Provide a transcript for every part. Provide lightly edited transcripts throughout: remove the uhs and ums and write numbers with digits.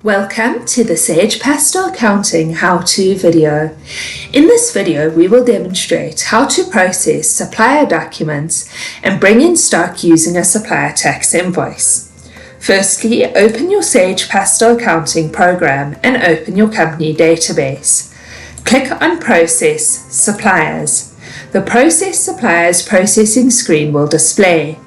Welcome to the Sage Pastel Accounting how-to video. In this video, we will demonstrate how to process supplier documents and bring in stock using a supplier tax invoice. Firstly, open your Sage Pastel Accounting program and open your company database. Click on Process Suppliers. The Process Suppliers processing screen will display.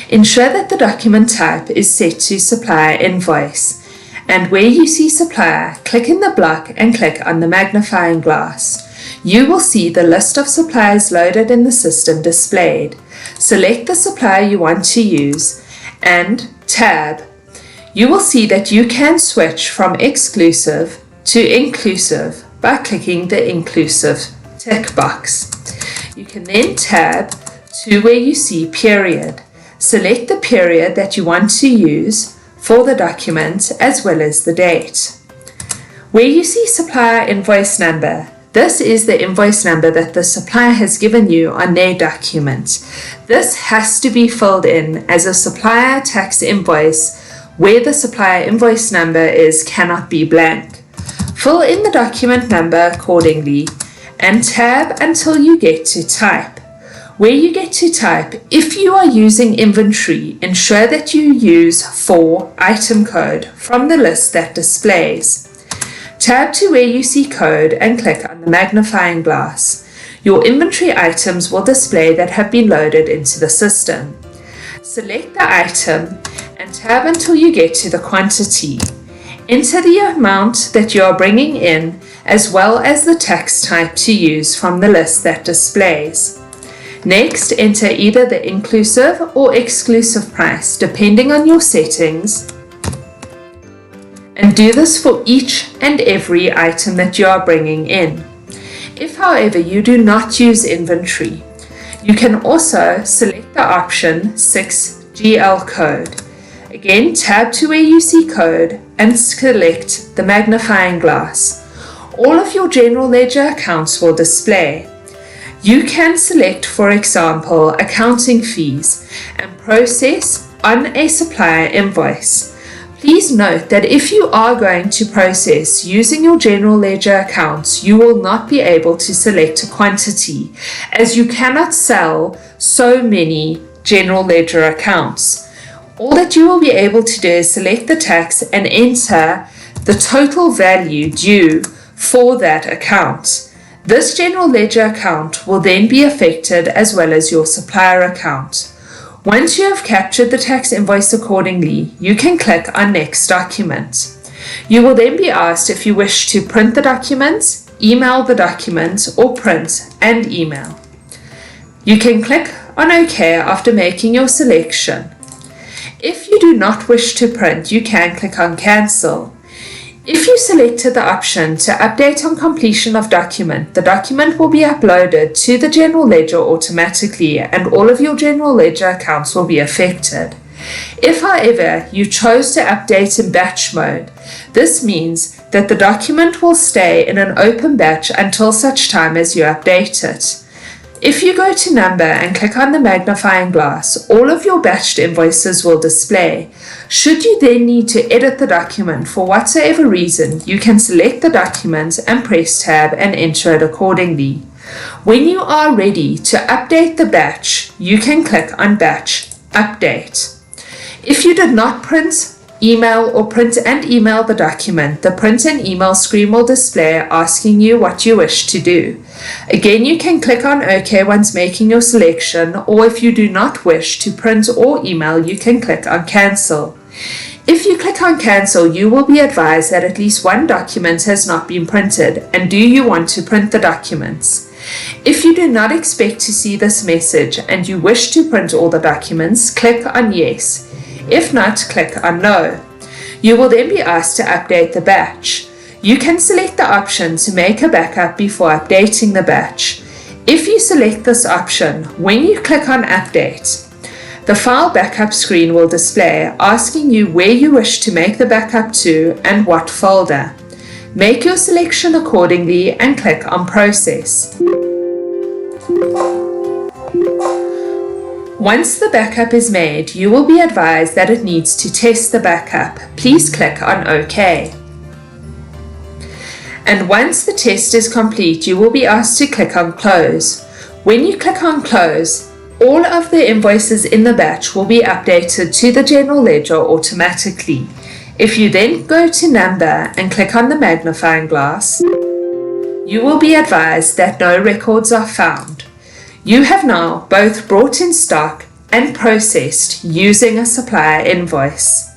Ensure that the document type is set to Supplier Invoice. And where you see supplier, click in the block and click on the magnifying glass. You will see the list of suppliers loaded in the system displayed. Select the supplier you want to use and tab. You will see that you can switch from exclusive to inclusive by clicking the inclusive tick box. You can then tab to where you see period. Select the period that you want to use for the document as well as the date. Where you see supplier invoice number, this is the invoice number that the supplier has given you on their document. This has to be filled in as a supplier tax invoice where the supplier invoice number cannot be blank. Fill in the document number accordingly and tab until you get to type. Where you get to type, if you are using inventory, ensure that you use for item code from the list that displays. Tab to where you see code and click on the magnifying glass. Your inventory items will display that have been loaded into the system. Select the item and tab until you get to the quantity. Enter the amount that you are bringing in as well as the tax type to use from the list that displays. Next, enter either the inclusive or exclusive price depending on your settings, and do this for each and every item that you are bringing in. If, however, you do not use inventory, you can also select the option 6GL code. Again, tab to where you see code and select the magnifying glass. All of your general ledger accounts will display. You can select, for example, accounting fees and process on a supplier invoice. Please note that if you are going to process using your general ledger accounts, you will not be able to select a quantity as you cannot sell so many general ledger accounts. All that you will be able to do is select the tax and enter the total value due for that account. This general ledger account will then be affected as well as your supplier account. Once you have captured the tax invoice accordingly, you can click on Next Document. You will then be asked if you wish to print the document, email the document, or print and email. You can click on OK after making your selection. If you do not wish to print, you can click on Cancel. If you selected the option to update on completion of document, the document will be uploaded to the general ledger automatically and all of your general ledger accounts will be affected. If, however, you chose to update in batch mode, this means that the document will stay in an open batch until such time as you update it. If you go to Number and click on the magnifying glass, all of your batched invoices will display. Should you then need to edit the document for whatsoever reason, you can select the document and press Tab and enter it accordingly. When you are ready to update the batch, you can click on Batch Update. If you did not print, email, or print and email the document, the print and email screen will display asking you what you wish to do. Again, you can click on OK once making your selection, or if you do not wish to print or email, you can click on Cancel. If you click on Cancel, you will be advised that at least one document has not been printed, and do you want to print the documents? If you do not expect to see this message and you wish to print all the documents, click on Yes. If not, click on No. You will then be asked to update the batch. You can select the option to make a backup before updating the batch. If you select this option, when you click on Update, the file backup screen will display asking you where you wish to make the backup to and what folder. Make your selection accordingly and click on Process. Once the backup is made, you will be advised that it needs to test the backup. Please click on OK. And once the test is complete, you will be asked to click on Close. When you click on Close, all of the invoices in the batch will be updated to the general ledger automatically. If you then go to Number and click on the magnifying glass, you will be advised that no records are found. You have now both brought in stock and processed using a supplier invoice.